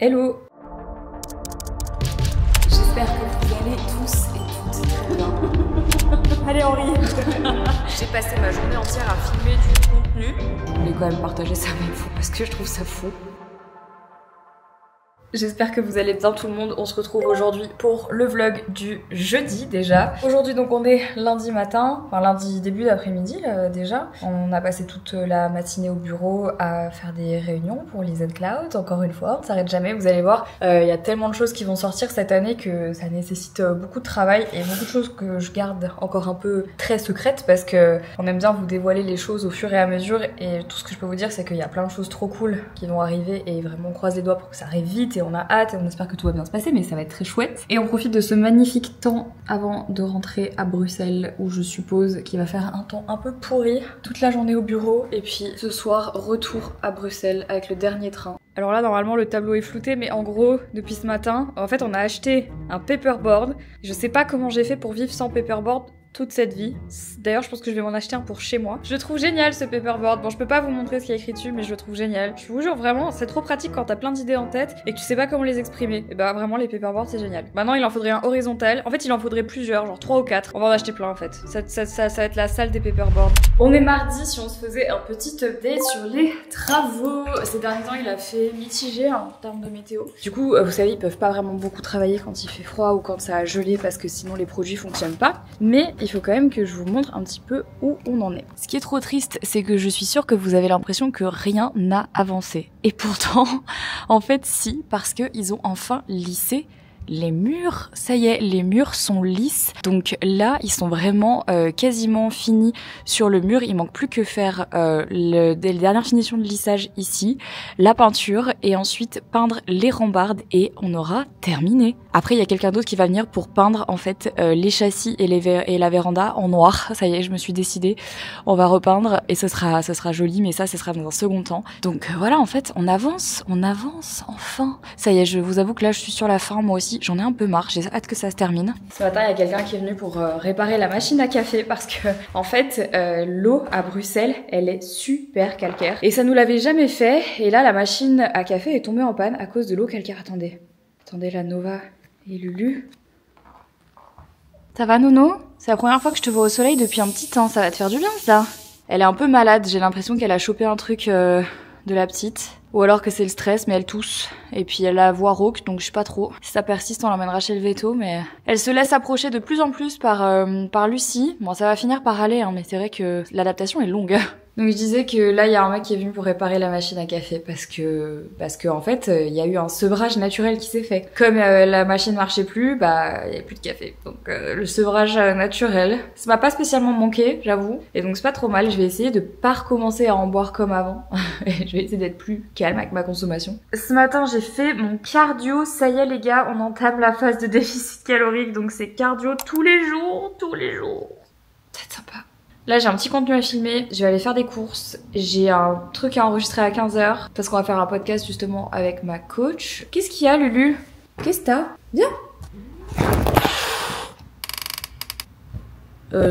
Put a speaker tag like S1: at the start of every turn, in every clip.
S1: Hello. J'espère que vous allez tous et toutes très bien. Allez Henri.
S2: J'ai passé ma journée entière à filmer du contenu.
S1: Je voulais quand même partager ça avec vous parce que je trouve ça fou. J'espère que vous allez bien tout le monde, on se retrouve aujourd'hui pour le vlog du jeudi déjà. Aujourd'hui donc on est lundi matin, enfin lundi début d'après-midi déjà. On a passé toute la matinée au bureau à faire des réunions pour les Cloud, encore une fois, on ne s'arrête jamais, vous allez voir. Il y a tellement de choses qui vont sortir cette année que ça nécessite beaucoup de travail et beaucoup de choses que je garde encore un peu très secrètes parce que on aime bien vous dévoiler les choses au fur et à mesure et tout ce que je peux vous dire c'est qu'il y a plein de choses trop cool qui vont arriver et vraiment on croise les doigts pour que ça arrive vite. Et on a hâte et on espère que tout va bien se passer, mais ça va être très chouette. Et on profite de ce magnifique temps avant de rentrer à Bruxelles où je suppose qu'il va faire un temps un peu pourri. Toute la journée au bureau et puis ce soir retour à Bruxelles avec le dernier train. Alors là normalement le tableau est flouté mais en gros depuis ce matin en fait on a acheté un paperboard. Je sais pas comment j'ai fait pour vivre sans paperboard toute cette vie. D'ailleurs, je pense que je vais m'en acheter un pour chez moi. Je le trouve génial ce paperboard. Bon, je peux pas vous montrer ce qu'il y a écrit dessus, mais je le trouve génial. Je vous jure vraiment, c'est trop pratique quand t'as plein d'idées en tête et que tu sais pas comment les exprimer. Et bah vraiment, les paperboards, c'est génial. Maintenant, il en faudrait un horizontal. En fait, il en faudrait plusieurs, genre 3 ou 4. On va en acheter plein en fait. Ça va être la salle des paperboards. On est mardi, si on se faisait un petit update sur les travaux. Ces derniers temps, il a fait mitigé en termes de météo. Du coup, vous savez, ils peuvent pas vraiment beaucoup travailler quand il fait froid ou quand ça a gelé parce que sinon les produits fonctionnent pas. Mais il faut quand même que je vous montre un petit peu où on en est. Ce qui est trop triste, c'est que je suis sûre que vous avez l'impression que rien n'a avancé. Et pourtant, en fait si, parce qu'ils ont enfin lissé les murs. Ça y est, les murs sont lisses. Donc là, ils sont vraiment quasiment finis sur le mur. Il manque plus que faire les dernières finitions de lissage ici, la peinture et ensuite peindre les rambardes et on aura terminé. Après, il y a quelqu'un d'autre qui va venir pour peindre en fait les châssis et la véranda en noir. Ça y est, je me suis décidée. On va repeindre et ce sera joli, mais ça, ce sera dans un second temps. Donc voilà, en fait, on avance enfin. Ça y est, je vous avoue que là, je suis sur la fin, moi aussi. J'en ai un peu marre, j'ai hâte que ça se termine. Ce matin, il y a quelqu'un qui est venu pour réparer la machine à café parce que, en fait, l'eau à Bruxelles, elle est super calcaire. Et ça nous l'avait jamais fait. Et là, la machine à café est tombée en panne à cause de l'eau calcaire. Attendez, la Nova et Lulu. Ça va, Nono? C'est la première fois que je te vois au soleil depuis un petit temps. Ça va te faire du bien, ça? Elle est un peu malade. J'ai l'impression qu'elle a chopé un truc de la petite. Ou alors que c'est le stress, mais elle tousse. Et puis elle a la voix rauque, donc je sais pas trop. Si ça persiste, on l'emmènera chez le veto, mais... Elle se laisse approcher de plus en plus par Lucie. Bon, ça va finir par aller, hein, mais c'est vrai que l'adaptation est longue. Donc je disais que là, il y a un mec qui est venu pour réparer la machine à café parce que en fait, il y a eu un sevrage naturel qui s'est fait. Comme la machine marchait plus, bah, il y avait plus de café. Donc le sevrage naturel, ça m'a pas spécialement manqué, j'avoue. Et donc c'est pas trop mal, je vais essayer de pas recommencer à en boire comme avant. Et je vais essayer d'être plus calme avec ma consommation. Ce matin, j'ai fait mon cardio. Ça y est les gars, on entame la phase de déficit calorique. Donc c'est cardio tous les jours. C'est sympa. Là, j'ai un petit contenu à filmer, je vais aller faire des courses, j'ai un truc à enregistrer à 15h parce qu'on va faire un podcast justement avec ma coach. Qu'est-ce qu'il y a, Lulu? Qu'est-ce que t'as? Viens.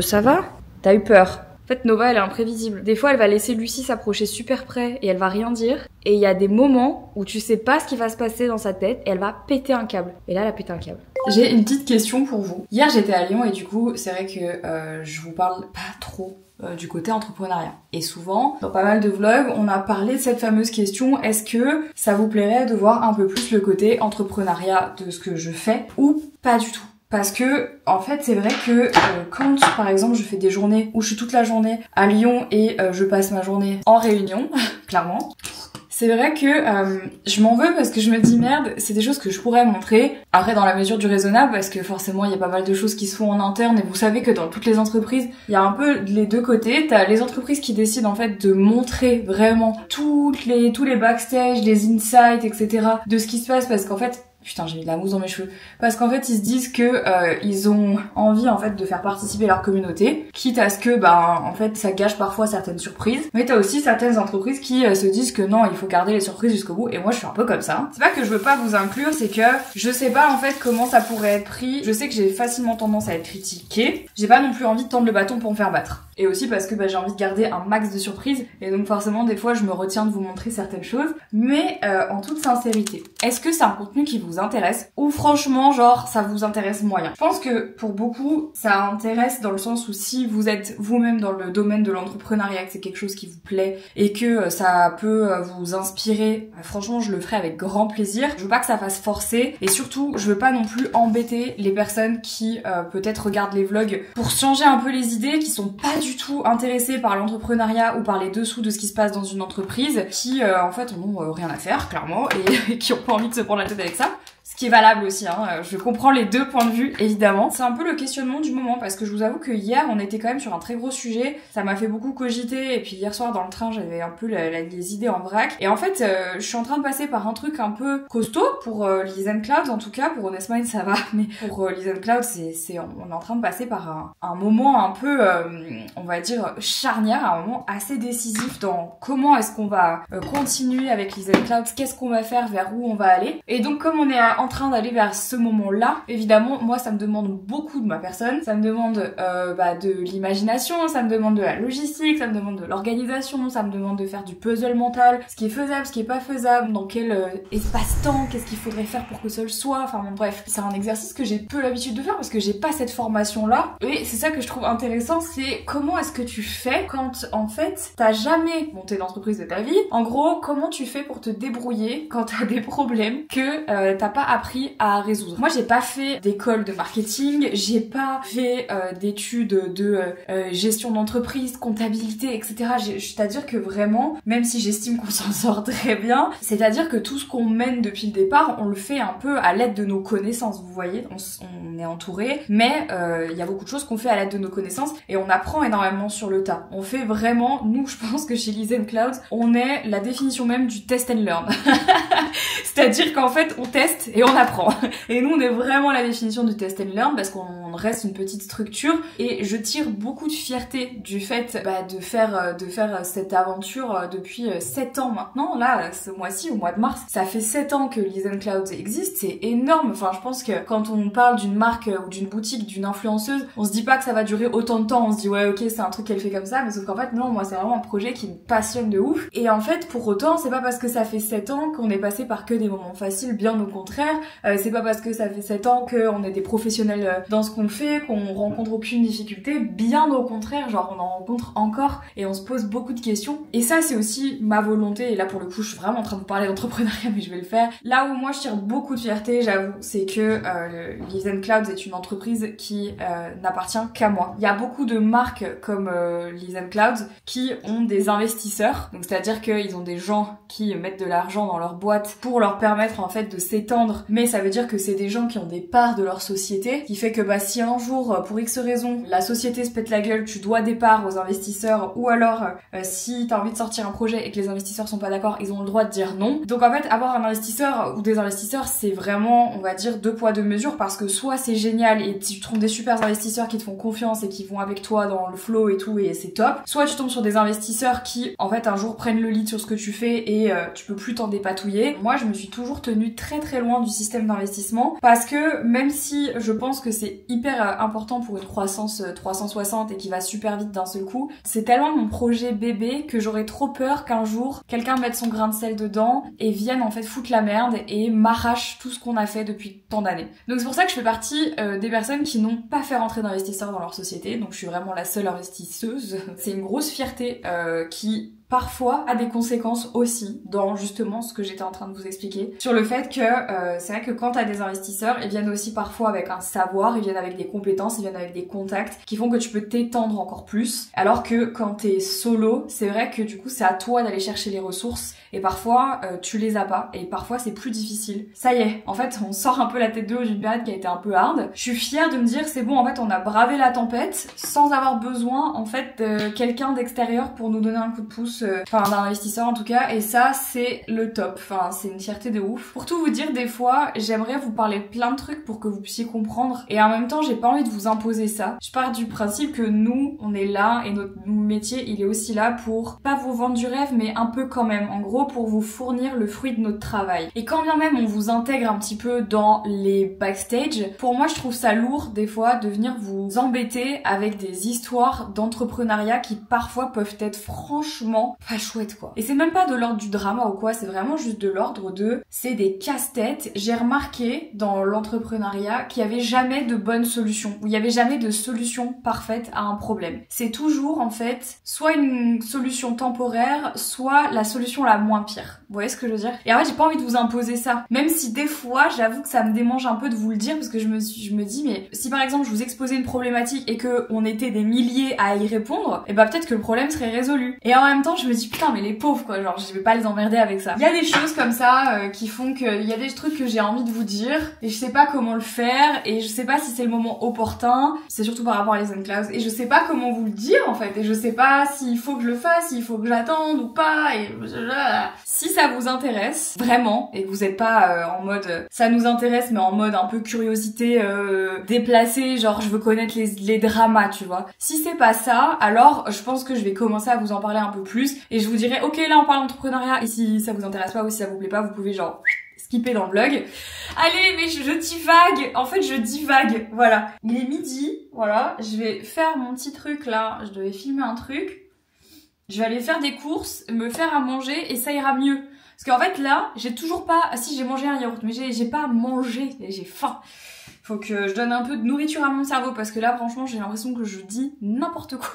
S1: Ça va? T'as eu peur? En fait, Nova, elle est imprévisible. Des fois, elle va laisser Lucie s'approcher super près et elle va rien dire. Et il y a des moments où tu sais pas ce qui va se passer dans sa tête et elle va péter un câble. Et là, elle a pété un câble. J'ai une petite question pour vous. Hier, j'étais à Lyon et du coup, c'est vrai que je vous parle pas trop du côté entrepreneuriat. Et souvent, dans pas mal de vlogs, on a parlé de cette fameuse question, est-ce que ça vous plairait de voir un peu plus le côté entrepreneuriat de ce que je fais ou pas du tout? Parce que, en fait, c'est vrai que quand, par exemple, je fais des journées où je suis toute la journée à Lyon et je passe ma journée en réunion, clairement, c'est vrai que je m'en veux parce que je me dis merde, c'est des choses que je pourrais montrer. Après, dans la mesure du raisonnable, parce que forcément, il y a pas mal de choses qui se font en interne et vous savez que dans toutes les entreprises, il y a un peu les deux côtés. T'as les entreprises qui décident en fait de montrer vraiment tous les backstage, les insights, etc. de ce qui se passe parce qu'en fait, putain, j'ai mis de la mousse dans mes cheveux. Parce qu'en fait, ils se disent que ils ont envie en fait de faire participer leur communauté, quitte à ce que en fait ça gâche parfois certaines surprises. Mais t'as aussi certaines entreprises qui se disent que non, il faut garder les surprises jusqu'au bout. Et moi, je suis un peu comme ça. C'est pas que je veux pas vous inclure, c'est que je sais pas en fait comment ça pourrait être pris. Je sais que j'ai facilement tendance à être critiquée. J'ai pas non plus envie de tendre le bâton pour me faire battre. et aussi parce que j'ai envie de garder un max de surprises, et donc forcément des fois je me retiens de vous montrer certaines choses, mais en toute sincérité, est-ce que c'est un contenu qui vous intéresse, ou franchement genre ça vous intéresse moyen? Je pense que pour beaucoup ça intéresse dans le sens où si vous êtes vous-même dans le domaine de l'entrepreneuriat, que c'est quelque chose qui vous plaît et que ça peut vous inspirer, franchement je le ferai avec grand plaisir. Je veux pas que ça fasse forcer, et surtout je veux pas non plus embêter les personnes qui peut-être regardent les vlogs pour changer un peu les idées, qui sont pas du tout intéressées par l'entrepreneuriat ou par les dessous de ce qui se passe dans une entreprise, qui en fait en ont rien à faire clairement, et qui ont pas envie de se prendre la tête avec ça. Ce qui est valable aussi, hein. Je comprends les deux points de vue, évidemment. C'est un peu le questionnement du moment, parce que je vous avoue que hier, on était quand même sur un très gros sujet. Ça m'a fait beaucoup cogiter, et puis hier soir dans le train, j'avais un peu les idées en vrac. Et en fait, je suis en train de passer par un truc un peu costaud pour Liz & Cloud, en tout cas. Pour Honest Mind, ça va, mais pour Liz & Cloud, on est en train de passer par un moment un peu, on va dire, charnière, un moment assez décisif dans comment est-ce qu'on va continuer avec Liz & Cloud, qu'est-ce qu'on va faire, vers où on va aller. Et donc, comme on est en train d'aller vers ce moment-là, évidemment, moi, ça me demande beaucoup de ma personne. Ça me demande de l'imagination, ça me demande de la logistique, ça me demande de l'organisation, ça me demande de faire du puzzle mental, ce qui est faisable, ce qui est pas faisable, dans quel espace-temps, qu'est-ce qu'il faudrait faire pour que ça le soit. Enfin bon, bref, c'est un exercice que j'ai peu l'habitude de faire parce que j'ai pas cette formation-là. Et c'est ça que je trouve intéressant, c'est comment est-ce que tu fais quand, en fait, t'as jamais monté d'entreprise de ta vie. En gros, comment tu fais pour te débrouiller quand t'as des problèmes que t'as pas appris à résoudre. Moi, j'ai pas fait d'école de marketing, j'ai pas fait d'études de gestion d'entreprise, comptabilité, etc. C'est-à-dire que vraiment, même si j'estime qu'on s'en sort très bien, c'est-à-dire que tout ce qu'on mène depuis le départ, on le fait un peu à l'aide de nos connaissances, vous voyez, on est entouré, mais il y a beaucoup de choses qu'on fait à l'aide de nos connaissances, et on apprend énormément sur le tas. On fait vraiment, nous, je pense que chez Liz & Cloud, on est la définition même du test and learn. C'est-à-dire qu'en fait, on teste et on apprend. Et nous, on est vraiment la définition du test and learn, parce qu'on reste une petite structure, et je tire beaucoup de fierté du fait de faire cette aventure depuis 7 ans maintenant. Là, ce mois-ci, au mois de mars, ça fait 7 ans que Liz & Cloud existe, c'est énorme. Enfin, je pense que quand on parle d'une marque ou d'une boutique, d'une influenceuse, on se dit pas que ça va durer autant de temps, on se dit ouais ok c'est un truc qu'elle fait comme ça, mais sauf qu'en fait non, moi c'est vraiment un projet qui me passionne de ouf. Et en fait, pour autant, c'est pas parce que ça fait 7 ans qu'on est passé par que des moments faciles, bien au contraire. C'est pas parce que ça fait 7 ans qu'on est des professionnels dans ce qu'on fait, qu'on rencontre aucune difficulté, bien au contraire, genre on en rencontre encore et on se pose beaucoup de questions. Et ça, c'est aussi ma volonté, et là pour le coup je suis vraiment en train de vous parler d'entrepreneuriat, mais je vais le faire. Là où moi je tire beaucoup de fierté, j'avoue, c'est que Liz & Cloud est une entreprise qui n'appartient qu'à moi. Il y a beaucoup de marques comme Liz & Cloud qui ont des investisseurs, donc c'est-à-dire qu'ils ont des gens qui mettent de l'argent dans leur boîte pour leur permettre en fait de s'étendre, mais ça veut dire que c'est des gens qui ont des parts de leur société, qui fait que si un jour, pour X raison, la société se pète la gueule, tu dois des parts aux investisseurs, ou alors si t'as envie de sortir un projet et que les investisseurs sont pas d'accord, ils ont le droit de dire non. Donc en fait, avoir un investisseur ou des investisseurs, c'est vraiment, on va dire, 2 poids 2 mesures, parce que soit c'est génial et tu trouves des super investisseurs qui te font confiance et qui vont avec toi dans le flow et tout, et c'est top, soit tu tombes sur des investisseurs qui en fait un jour prennent le lead sur ce que tu fais et tu peux plus t'en dépatouiller. Moi je me suis toujours tenue très très loin du système d'investissement, parce que même si je pense que c'est hyper important pour une croissance 360 et qui va super vite d'un seul coup, c'est tellement mon projet bébé que j'aurais trop peur qu'un jour quelqu'un mette son grain de sel dedans et vienne en fait foutre la merde et m'arrache tout ce qu'on a fait depuis tant d'années. Donc c'est pour ça que je fais partie des personnes qui n'ont pas fait rentrer d'investisseurs dans leur société, donc je suis vraiment la seule investisseuse. C'est une grosse fierté qui parfois a des conséquences aussi dans justement ce que j'étais en train de vous expliquer, sur le fait que c'est vrai que quand t'as des investisseurs, ils viennent aussi parfois avec un savoir, ils viennent avec des compétences, ils viennent avec des contacts qui font que tu peux t'étendre encore plus, alors que quand t'es solo, c'est vrai que du coup c'est à toi d'aller chercher les ressources, et parfois tu les as pas, et parfois c'est plus difficile. Ça y est, en fait on sort un peu la tête de l'eau d'une période qui a été un peu hard. Je suis fière de me dire c'est bon, en fait on a bravé la tempête sans avoir besoin en fait de quelqu'un d'extérieur pour nous donner un coup de pouce tous, enfin d'un investisseur en tout cas, et ça c'est le top, enfin c'est une fierté de ouf. Pour tout vous dire, des fois j'aimerais vous parler plein de trucs pour que vous puissiez comprendre, et en même temps j'ai pas envie de vous imposer ça. Je pars du principe que nous on est là, et notre métier il est aussi là pour pas vous vendre du rêve, mais un peu quand même, en gros pour vous fournir le fruit de notre travail. Et quand bien même on vous intègre un petit peu dans les backstage, pour moi je trouve ça lourd des fois de venir vous embêter avec des histoires d'entrepreneuriat qui parfois peuvent être franchement pas chouettes quoi. Et c'est même pas de l'ordre du drama ou quoi, c'est vraiment juste de l'ordre de c'est des casse-têtes. J'ai remarqué dans l'entrepreneuriat qu'il y avait jamais de bonne solution, où il y avait jamais de solution parfaite à un problème. C'est toujours en fait soit une solution temporaire, soit la solution la moins pire. Vous voyez ce que je veux dire? Et en fait j'ai pas envie de vous imposer ça, même si des fois j'avoue que ça me démange un peu de vous le dire, parce que je me dis mais si par exemple je vous exposais une problématique et que on était des milliers à y répondre, et bah peut-être que le problème serait résolu. Et en même temps je me dis putain mais les pauvres quoi, genre je vais pas les emmerder avec ça. Il y a des choses comme ça qui font que il y a des trucs que j'ai envie de vous dire et je sais pas comment le faire, et je sais pas si c'est le moment opportun, c'est surtout par rapport à les unclouds, et je sais pas comment vous le dire en fait, et je sais pas s'il faut que je le fasse, s'il faut que j'attende ou pas, et si ça vous intéresse vraiment et que vous êtes pas en mode ça nous intéresse mais en mode un peu curiosité déplacée, genre je veux connaître les dramas, tu vois. Si c'est pas ça, alors je pense que je vais commencer à vous en parler un peu plus et je vous dirai ok là on parle d'entrepreneuriat, et si ça vous intéresse pas ou si ça vous plaît pas, vous pouvez genre skipper dans le vlog. Allez, mais je divague, en fait je divague, voilà. Il est midi, voilà, je vais faire mon petit truc là, je devais filmer un truc. Je vais aller faire des courses, me faire à manger et ça ira mieux. Parce qu'en fait là, j'ai toujours pas... Ah si, j'ai mangé un yaourt, mais j'ai pas mangé, j'ai faim. Faut que je donne un peu de nourriture à mon cerveau parce que là franchement j'ai l'impression que je dis n'importe quoi.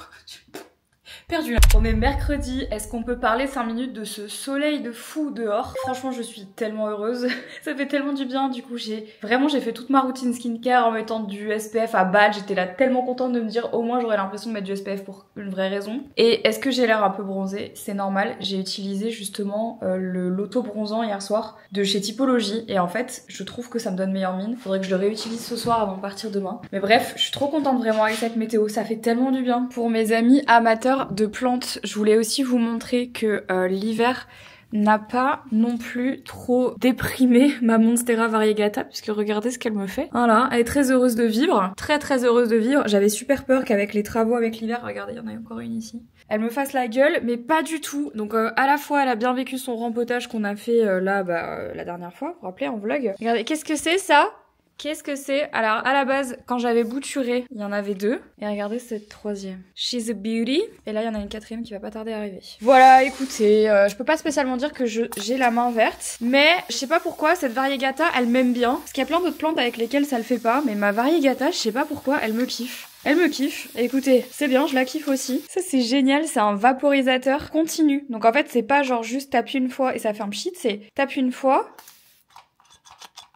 S1: Perdu là. On est mercredi, est-ce qu'on peut parler 5 minutes de ce soleil de fou dehors? Franchement je suis tellement heureuse, ça fait tellement du bien. Du coup j'ai fait toute ma routine skincare en mettant du SPF à balle. J'étais là tellement contente de me dire au moins j'aurais l'impression de mettre du SPF pour une vraie raison. Et est-ce que j'ai l'air un peu bronzée? C'est normal, j'ai utilisé justement l'auto bronzant hier soir de chez Typologie, et en fait je trouve que ça me donne meilleure mine. Faudrait que je le réutilise ce soir avant de partir demain. Mais bref, je suis trop contente vraiment avec cette météo, ça fait tellement du bien. Pour mes amis amateurs de plantes, je voulais aussi vous montrer que l'hiver n'a pas non plus trop déprimé ma Monstera variegata, puisque regardez ce qu'elle me fait. Voilà, elle est très heureuse de vivre, très heureuse de vivre. J'avais super peur qu'avec les travaux avec l'hiver, regardez, il y en a encore une ici, elle me fasse la gueule, mais pas du tout. Donc à la fois elle a bien vécu son rempotage qu'on a fait là la dernière fois, vous vous rappelez en vlog. Regardez, qu'est-ce que c'est ça? Qu'est-ce que c'est? Alors à la base, quand j'avais bouturé, il y en avait 2. Et regardez cette 3e. She's a beauty. Et là il y en a une 4e qui va pas tarder à arriver. Voilà, écoutez, je peux pas spécialement dire que j'ai la main verte. Mais je sais pas pourquoi cette variegata elle m'aime bien. Parce qu'il y a plein d'autres plantes avec lesquelles ça le fait pas. Mais ma variegata, je sais pas pourquoi, elle me kiffe. Elle me kiffe. Et écoutez, c'est bien, je la kiffe aussi. Ça c'est génial, c'est un vaporisateur continu. Donc en fait c'est pas genre juste t'appuies une fois et ça fait un pchit, c'est t'appuies une fois.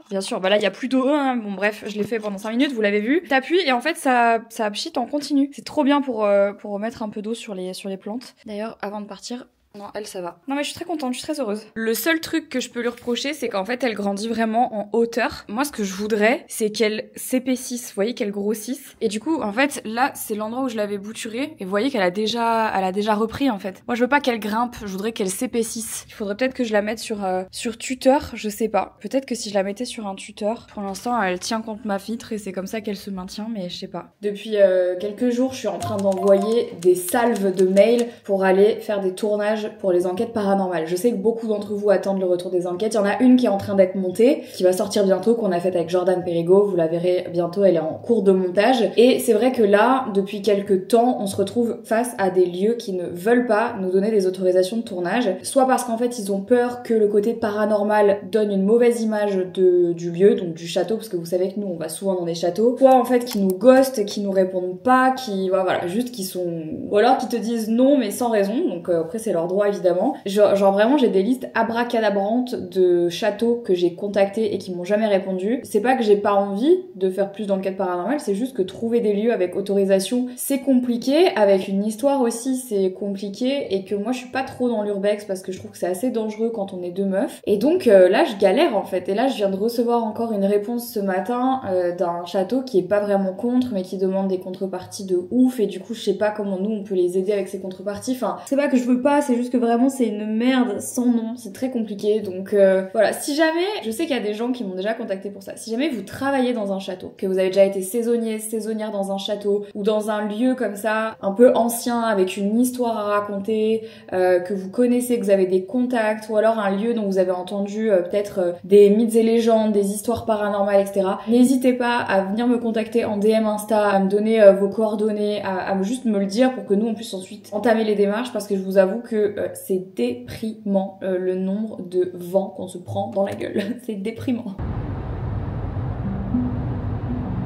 S1: Bien sûr, bah là il y a plus d'eau, hein. Bon bref, je l'ai fait pendant 5 minutes, vous l'avez vu. T'appuies et en fait ça pchit en continu. C'est trop bien pour remettre un peu d'eau sur les plantes. D'ailleurs, avant de partir, non, elle ça va. Non mais je suis très contente, je suis très heureuse. Le seul truc que je peux lui reprocher, c'est qu'en fait elle grandit vraiment en hauteur. Moi ce que je voudrais, c'est qu'elle s'épaississe, vous voyez, qu'elle grossisse. Et du coup en fait là c'est l'endroit où je l'avais bouturée, et vous voyez qu'elle a déjà repris en fait. Moi je veux pas qu'elle grimpe, je voudrais qu'elle s'épaississe. Il faudrait peut-être que je la mette sur tuteur, je sais pas. Peut-être que si je la mettais sur un tuteur, pour l'instant elle tient contre ma vitre et c'est comme ça qu'elle se maintient, mais je sais pas. Depuis quelques jours je suis en train d'envoyer des salves de mails pour aller faire des tournages pour les enquêtes paranormales. Je sais que beaucoup d'entre vous attendent le retour des enquêtes. Il y en a une qui est en train d'être montée, qui va sortir bientôt, qu'on a faite avec Jordan Perigo. Vous la verrez bientôt, elle est en cours de montage. Et c'est vrai que là, depuis quelques temps, on se retrouve face à des lieux qui ne veulent pas nous donner des autorisations de tournage. Soit parce qu'en fait, ils ont peur que le côté paranormal donne une mauvaise image du lieu, donc du château, parce que vous savez que nous, on va souvent dans des châteaux. Soit en fait, qui nous ghostent, qui nous répondent pas, voilà, juste qui sont... Ou alors qui te disent non, mais sans raison. Donc après, c'est leur droit évidemment. Genre vraiment j'ai des listes abracadabrantes de châteaux que j'ai contactés et qui m'ont jamais répondu. C'est pas que j'ai pas envie de faire plus d'enquêtes paranormales, c'est juste que trouver des lieux avec autorisation c'est compliqué, avec une histoire aussi c'est compliqué, et que moi je suis pas trop dans l'urbex parce que je trouve que c'est assez dangereux quand on est 2 meufs. Et donc là je galère en fait, et là je viens de recevoir encore une réponse ce matin d'un château qui est pas vraiment contre mais qui demande des contreparties de ouf, et du coup je sais pas comment nous on peut les aider avec ces contreparties. Enfin c'est pas que je veux pas, c'est juste que vraiment c'est une merde sans nom, c'est très compliqué. Donc voilà, si jamais, je sais qu'il y a des gens qui m'ont déjà contacté pour ça, si jamais vous travaillez dans un château, que vous avez déjà été saisonnière dans un château ou dans un lieu comme ça, un peu ancien avec une histoire à raconter, que vous connaissez, que vous avez des contacts, ou alors un lieu dont vous avez entendu peut-être des mythes et légendes, des histoires paranormales, etc. N'hésitez pas à venir me contacter en DM Insta, à me donner vos coordonnées, à juste me le dire pour que nous on puisse ensuite entamer les démarches, parce que je vous avoue que c'est déprimant le nombre de vents qu'on se prend dans la gueule. C'est déprimant.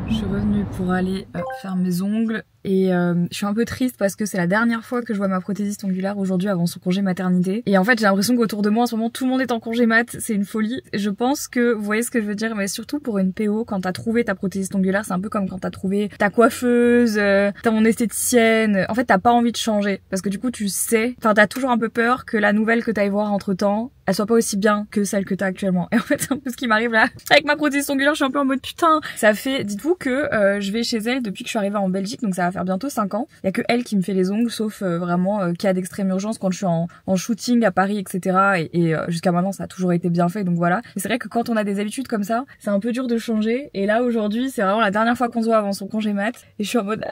S1: Je suis revenue pour aller faire mes ongles et je suis un peu triste parce que c'est la dernière fois que je vois ma prothésiste ongulaire aujourd'hui avant son congé maternité. Et en fait j'ai l'impression qu'autour de moi en ce moment tout le monde est en congé mat, c'est une folie. Je pense que vous voyez ce que je veux dire, mais surtout pour une PO, quand t'as trouvé ta prothésiste ongulaire, c'est un peu comme quand t'as trouvé ta coiffeuse, ton esthéticienne. En fait t'as pas envie de changer parce que du coup tu sais, enfin t'as toujours un peu peur que la nouvelle que t'ailles voir entre temps elle soit pas aussi bien que celle que t'as actuellement. Et en fait c'est un peu ce qui m'arrive là avec ma prothésiste ongulaire, je suis un peu en mode putain. Ça fait, dites-vous que je vais chez elle depuis que je suis arrivée en Belgique, donc ça va faire bientôt 5 ans. Il y a que elle qui me fait les ongles, sauf vraiment cas d'extrême urgence quand je suis en shooting à Paris, etc. Et jusqu'à maintenant ça a toujours été bien fait, donc voilà. Mais c'est vrai que quand on a des habitudes comme ça, c'est un peu dur de changer. Et là aujourd'hui c'est vraiment la dernière fois qu'on se voit avant son congé mat, et je suis en mode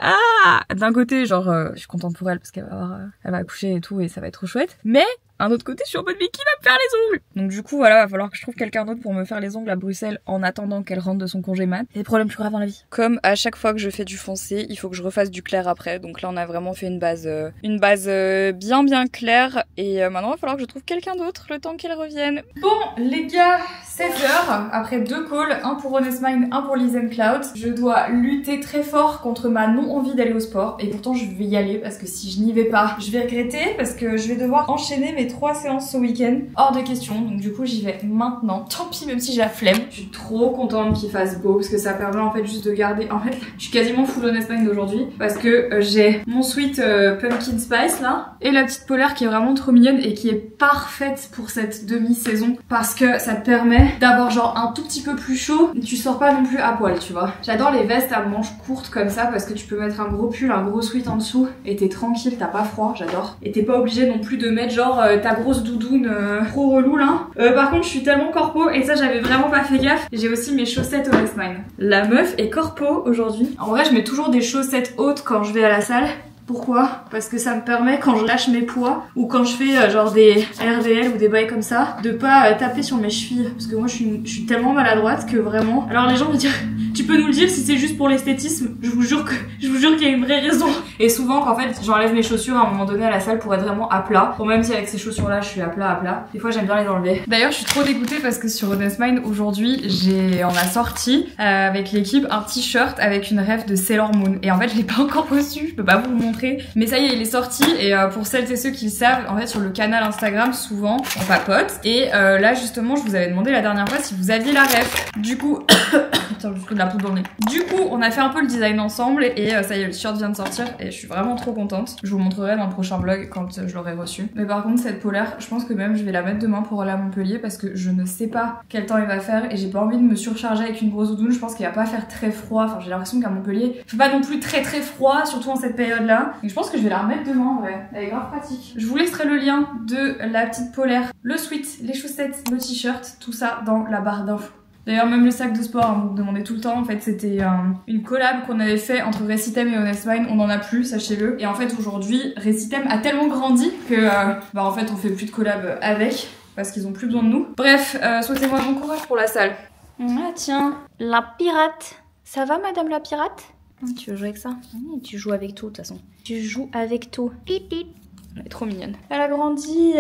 S1: d'un côté genre je suis contente pour elle parce qu'elle va elle va accoucher et tout et ça va être trop chouette, mais d'un autre côté, je suis en mode mais qui va me faire les ongles? Donc du coup voilà, va falloir que je trouve quelqu'un d'autre pour me faire les ongles à Bruxelles en attendant qu'elle rentre de son congé mat. Il y a des problèmes plus graves dans la vie. Comme à chaque fois que je fais du foncé, il faut que je refasse du clair après. Donc là on a vraiment fait une base bien claire. Et maintenant il va falloir que je trouve quelqu'un d'autre le temps qu'elle revienne. Bon les gars, 16h, après 2 calls, un pour Honest Mind, un pour Liz & Cloud. Je dois lutter très fort contre ma non-envie d'aller au sport. Et pourtant je vais y aller parce que si je n'y vais pas, je vais regretter parce que je vais devoir enchaîner mes 3 séances ce week-end. Hors de question, donc du coup j'y vais maintenant. Tant pis, même si j'ai la flemme. Je suis trop contente qu'il fasse beau parce que ça permet en fait juste de garder. En fait, je suis quasiment full Honest Mind aujourd'hui parce que j'ai mon sweat pumpkin spice là et la petite polaire qui est vraiment trop mignonne et qui est parfaite pour cette demi-saison parce que ça te permet d'avoir genre un tout petit peu plus chaud et tu sors pas non plus à poil, tu vois. J'adore les vestes à manches courtes comme ça parce que tu peux mettre un gros pull, un gros sweat en dessous et t'es tranquille, t'as pas froid, j'adore. Et t'es pas obligé non plus de mettre genre ta grosse doudoune trop relou là. Par contre je suis tellement corpo et ça j'avais vraiment pas fait gaffe. J'ai aussi mes chaussettes Honest Mind. La meuf est corpo aujourd'hui. En vrai je mets toujours des chaussettes hautes quand je vais à la salle. Pourquoi? Parce que ça me permet quand je lâche mes poids ou quand je fais genre des RDL ou des bails comme ça de pas taper sur mes chevilles parce que moi je suis tellement maladroite que vraiment. Alors les gens me disent tu peux nous le dire si c'est juste pour l'esthétisme, je vous jure qu'il y a une vraie raison. Et souvent qu'en fait j'enlève mes chaussures à un moment donné à la salle pour être vraiment à plat. Bon même si avec ces chaussures là je suis à plat, des fois j'aime bien les enlever. D'ailleurs je suis trop dégoûtée parce que sur Honest Mind aujourd'hui on a sorti avec l'équipe un t-shirt avec une ref de Sailor Moon et en fait je l'ai pas encore reçu, je peux pas vous le montrer. Mais ça y est, il est sorti et pour celles et ceux qui le savent, en fait sur le canal Instagram souvent on papote et là justement je vous avais demandé la dernière fois si vous aviez la ref. Du coup attends, je fais de la poudre dans le nez. Du coup on a fait un peu le design ensemble et ça y est, le t-shirt vient de sortir et je suis vraiment trop contente. Je vous montrerai dans le prochain vlog quand je l'aurai reçu. Mais par contre cette polaire, je pense que même je vais la mettre demain pour aller à Montpellier parce que je ne sais pas quel temps il va faire et j'ai pas envie de me surcharger avec une grosse doudoune. Je pense qu'il va pas faire très froid, enfin j'ai l'impression qu'à Montpellier il fait pas non plus très froid, surtout en cette période là. Et je pense que je vais la remettre demain en vrai, elle est grave pratique. Je vous laisserai le lien de la petite polaire, le sweat, les chaussettes, le t-shirt, tout ça dans la barre d'infos. D'ailleurs même le sac de sport, hein, vous me demandez tout le temps, en fait c'était une collab qu'on avait fait entre Recitem et Honest Mind, on en a plus, sachez-le. Et en fait aujourd'hui Recitem a tellement grandi que en fait on fait plus de collab avec, parce qu'ils ont plus besoin de nous. Bref, souhaitez-moi bon courage pour la salle. Ah tiens, la pirate. Ça va madame la pirate? Tu veux jouer avec ça? Oui, tu joues avec tout de toute façon. Tu joues avec tout. Pip pip. Elle est trop mignonne. Elle grandit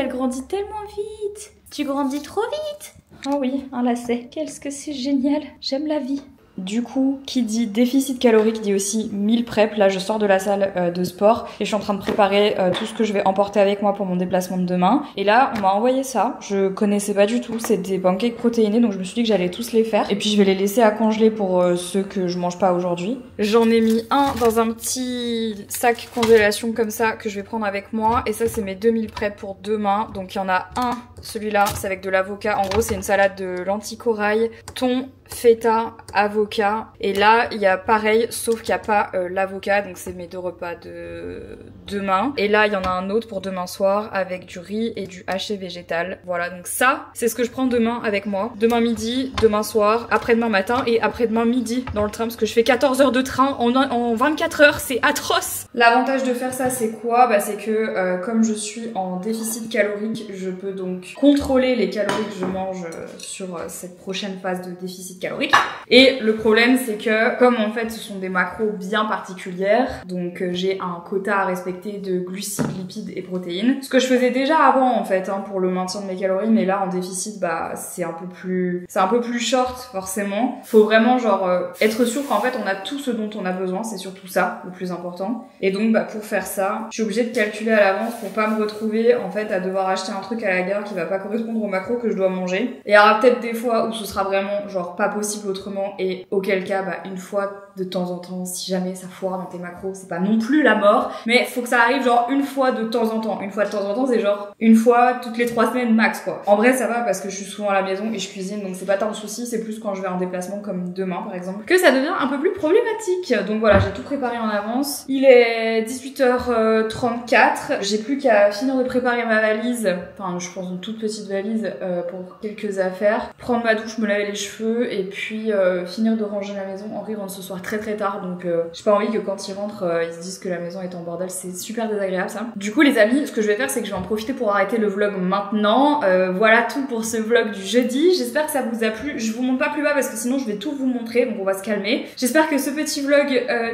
S1: tellement vite. Tu grandis trop vite. Oh oui, un lacet. Qu'est-ce que c'est génial. J'aime la vie. Du coup, qui dit déficit calorique dit aussi meal prep. Là, je sors de la salle de sport et je suis en train de préparer tout ce que je vais emporter avec moi pour mon déplacement de demain. Et là, on m'a envoyé ça. Je connaissais pas du tout. C'est des pancakes protéinés, donc je me suis dit que j'allais tous les faire. Et puis, je vais les laisser à congeler pour ceux que je mange pas aujourd'hui. J'en ai mis un dans un petit sac congélation comme ça que je vais prendre avec moi. Et ça, c'est mes 2 meal prep pour demain. Donc, il y en a un. Celui-là, c'est avec de l'avocat. En gros, c'est une salade de lentilles corail, thon, feta, avocat avocat. Et là, il y a pareil, sauf qu'il n'y a pas l'avocat, donc c'est mes 2 repas de demain. Et là, il y en a un autre pour demain soir avec du riz et du haché végétal. Voilà, donc ça, c'est ce que je prends demain avec moi. Demain midi, demain soir, après-demain matin et après-demain midi dans le train, parce que je fais 14 heures de train en 24 heures, c'est atroce. L'avantage de faire ça, c'est quoi? Bah, c'est que comme je suis en déficit calorique, je peux donc contrôler les calories que je mange sur cette prochaine phase de déficit calorique. Et le problème, c'est que comme en fait ce sont des macros bien particulières, donc j'ai un quota à respecter de glucides, lipides et protéines. Ce que je faisais déjà avant en fait pour le maintien de mes calories, mais là en déficit, bah c'est un peu plus short forcément. Faut vraiment genre être sûr qu'en fait on a tout ce dont on a besoin, c'est surtout ça le plus important. Et donc bah pour faire ça, je suis obligée de calculer à l'avance pour pas me retrouver en fait à devoir acheter un truc à la gare qui va pas correspondre aux macros que je dois manger. Et il y aura peut-être des fois où ce sera vraiment genre pas possible autrement, et auquel cas bah une fois de temps en temps, si jamais ça foire dans tes macros, c'est pas non plus la mort, mais faut que ça arrive genre une fois de temps en temps. Une fois de temps en temps, c'est genre une fois toutes les 3 semaines max quoi. En vrai ça va parce que je suis souvent à la maison et je cuisine, donc c'est pas tant de soucis, c'est plus quand je vais en déplacement comme demain par exemple que ça devient un peu plus problématique. Donc voilà, j'ai tout préparé en avance. Il est 18h34, j'ai plus qu'à finir de préparer ma valise, enfin je pense une toute petite valise pour quelques affaires, prendre ma douche, me laver les cheveux et puis finir de ranger la maison. Henri rentre ce soir très tard, donc j'ai pas envie que quand il rentre ils se disent que la maison est en bordel, c'est super désagréable ça. Du coup les amis, ce que je vais faire c'est que je vais en profiter pour arrêter le vlog maintenant. Voilà tout pour ce vlog du jeudi, j'espère que ça vous a plu. Je vous montre pas plus bas parce que sinon je vais tout vous montrer, donc on va se calmer. J'espère que ce petit vlog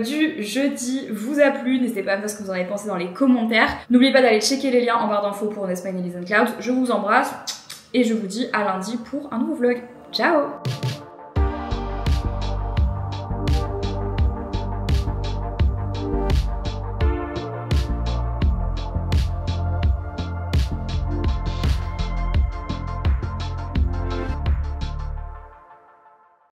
S1: du jeudi vous a plu, n'hésitez pas à me dire ce que vous en avez pensé dans les commentaires. N'oubliez pas d'aller checker les liens en barre d'infos pour Nesmine et Listen Cloud. Je vous embrasse et je vous dis à lundi pour un nouveau vlog. Ciao!